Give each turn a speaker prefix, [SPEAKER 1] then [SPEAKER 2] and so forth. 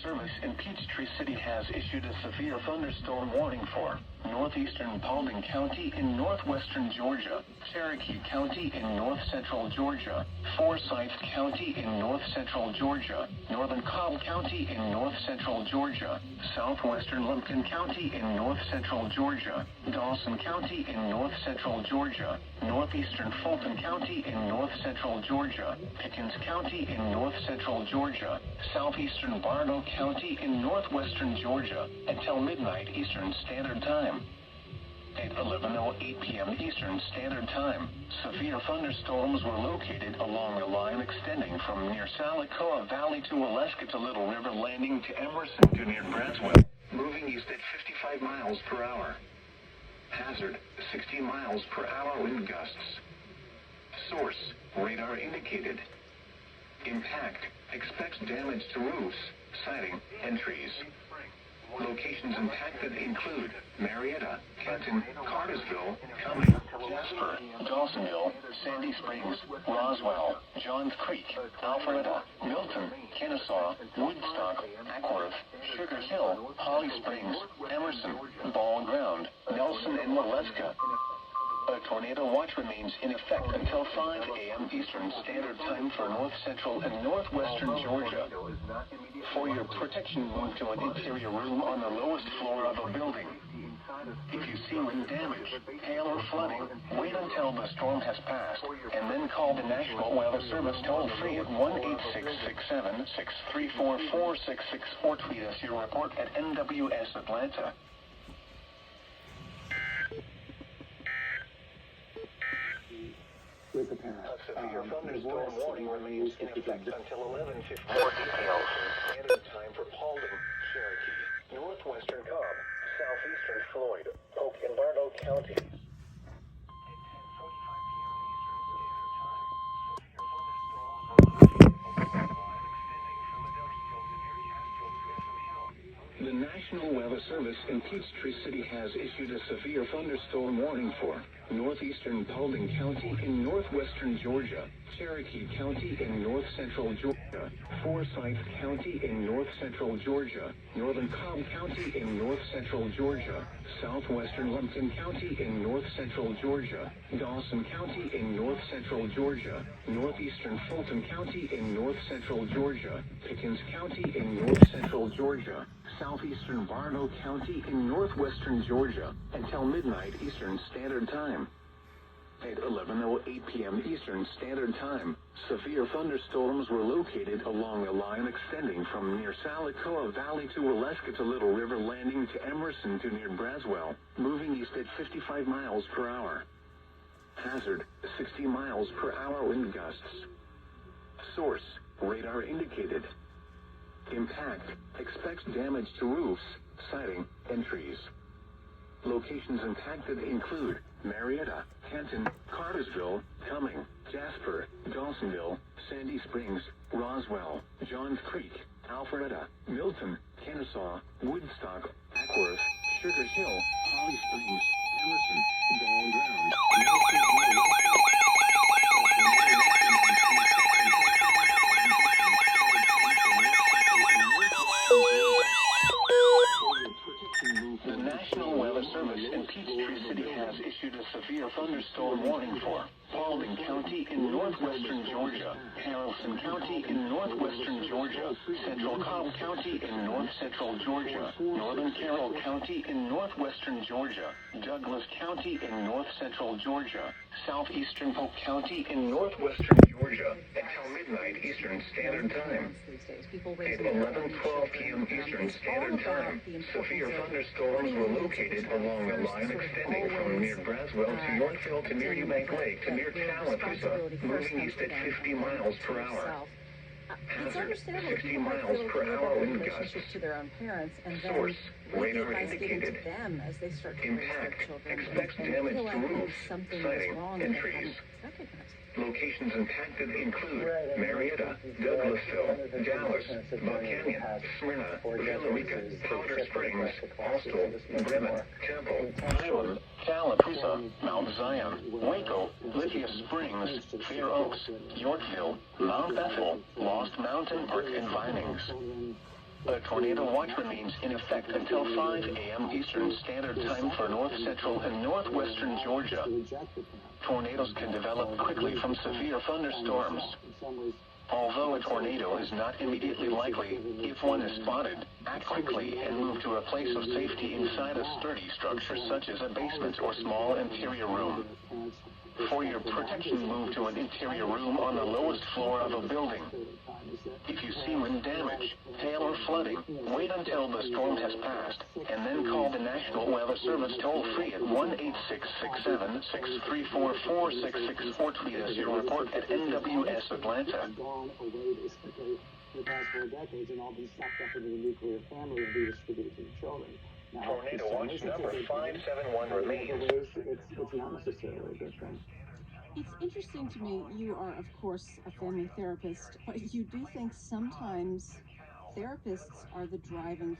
[SPEAKER 1] Service in Peachtree City has issued a severe thunderstorm warning for northeastern Paulding County in northwestern Georgia, Cherokee County in north-central Georgia, Forsyth County in north-central Georgia, northern Cobb County in north-central Georgia, southwestern Lumpkin County in north-central Georgia, Dawson County in north-central Georgia, northeastern Fulton County in north-central Georgia, Pickens County in north-central Georgia, southeastern Barlow County in northwestern Georgia, until midnight Eastern Standard Time. At 11:08 p.m. Eastern Standard Time, severe thunderstorms were located along the line extending from near Salicoa Valley to Alaska to Little River Landing to Emerson to near Braswell, moving east at 55 miles per hour. Hazard, 60 miles per hour wind gusts. Source, radar indicated. Impact, expects damage to roofs, siding, and trees. Locations impacted include Marietta, Kenton, Cartersville, Cumming, Jasper, Dawsonville, Sandy Springs, Roswell, Johns Creek, Alpharetta, Milton, Kennesaw, Woodstock, Ackworth, Sugar Hill, Holly Springs, Emerson, Ball Ground, Nelson, and Waleska. A tornado watch remains in effect until 5 a.m. Eastern Standard Time for north-central and northwestern Georgia. For your protection, move to an interior room on the lowest floor of a building. If you see wind damage, hail, or flooding, wait until the storm has passed, and then call the National Weather Service toll-free at 1-866-7-634-4664. Tweet us your report at NWS Atlanta.
[SPEAKER 2] A severe thunderstorm warning remains in effect until 11:54.
[SPEAKER 1] More details in standard time for Paulding, Cherokee, northwestern Cobb, southeastern Floyd, Polk, and Barlow counties. At 10:45 p.m. Eastern Standard Time, severe thunderstorms were located along the line extending from Adelsville to near Castro Grissom Hill. The National Weather Service in Peachtree City has issued a severe thunderstorm warning for northeastern Paulding County in northwestern Georgia, Cherokee County in north-central Georgia, Forsyth County in north-central Georgia, northern Cobb County in north-central Georgia, southwestern Lumpkin County in north-central Georgia, Dawson County in north-central Georgia, northeastern Fulton County in north-central Georgia, Pickens County in north-central Georgia, southeastern Barlow County in northwestern Georgia, until midnight Eastern Standard Time. At 11:08 p.m. Eastern Standard Time, severe thunderstorms were located along the line extending from near Salicoa Valley to Alaska to Little River Landing to Emerson to near Braswell, moving east at 55 miles per hour. Hazard, 60 miles per hour wind gusts. Source, radar indicated. Impact, expects damage to roofs, siding, and trees. Locations impacted include Marietta, Kenton, Cartersville, Cumming, Jasper, Dawsonville, Sandy Springs, Roswell, Johns Creek, Alpharetta, Milton, Kennesaw, Woodstock, Ackworth, Sugar Hill, Holly Springs, Emerson, Ball Ground, Nelson, and Waleska. The National Weather Service in Peachtree City has issued a severe thunderstorm warning for Paulding County in northwestern Georgia, Haralson County in northwestern Georgia, Central Cobb County in north-central Georgia, Northern Carroll County in northwestern Georgia, Douglas County in north-central Georgia, southeastern Polk County in northwestern Georgia, until midnight Eastern Standard Time. At 11:12 p.m. Eastern Standard Time, severe thunderstorms were located along the line extending from near Braswell to Yorkville to near Eubank Lake to near Tallapoosa, moving east at 50 miles per hour. Hazard, 60 miles per hour wind gusts.
[SPEAKER 3] To their own parents, and then
[SPEAKER 1] Source, radar
[SPEAKER 3] advice given
[SPEAKER 1] indicated.
[SPEAKER 3] to them as they start to raise their
[SPEAKER 1] Impact,
[SPEAKER 3] children
[SPEAKER 1] expects
[SPEAKER 3] and
[SPEAKER 1] damage
[SPEAKER 3] feel
[SPEAKER 1] to
[SPEAKER 3] like
[SPEAKER 1] roofs,
[SPEAKER 3] something is
[SPEAKER 1] siding,
[SPEAKER 3] wrong
[SPEAKER 1] and
[SPEAKER 3] that they
[SPEAKER 1] trees.
[SPEAKER 3] hadn't recognized.
[SPEAKER 1] Locations impacted include Marietta, Douglasville, Dallas, Buchanan, Smyrna, Villarica, Powder Springs, Austell, Bremen, Temple, Highland, Tallapoosa, Mount Zion, Waco, Lithia Springs, Fair Oaks, Yorkville, Mount Bethel, Lost Mountain Park, and Vinings. A tornado watch remains in effect until 5 a.m. Eastern Standard Time for north central and northwestern Georgia. Tornadoes can develop quickly from severe thunderstorms. Although a tornado is not immediately likely, if one is spotted, act quickly and move to a place of safety inside a sturdy structure such as a basement or small interior room. For your protection, move to an interior room on the lowest floor of a building. If you see wind damage, hail or flooding, wait until the storm has passed, and then call the National Weather Service toll-free at 1-866-7-634-466 or tweet us your report at NWS Atlanta.
[SPEAKER 4] The past 4 decades and all been sucked up into the nuclear family and redistributed to the children. Now,
[SPEAKER 2] Tornado watch number 571 remains.
[SPEAKER 4] It's not necessarily a good thing.
[SPEAKER 5] It's interesting to me, you are, of course, a family therapist, but you do think sometimes therapists are the driving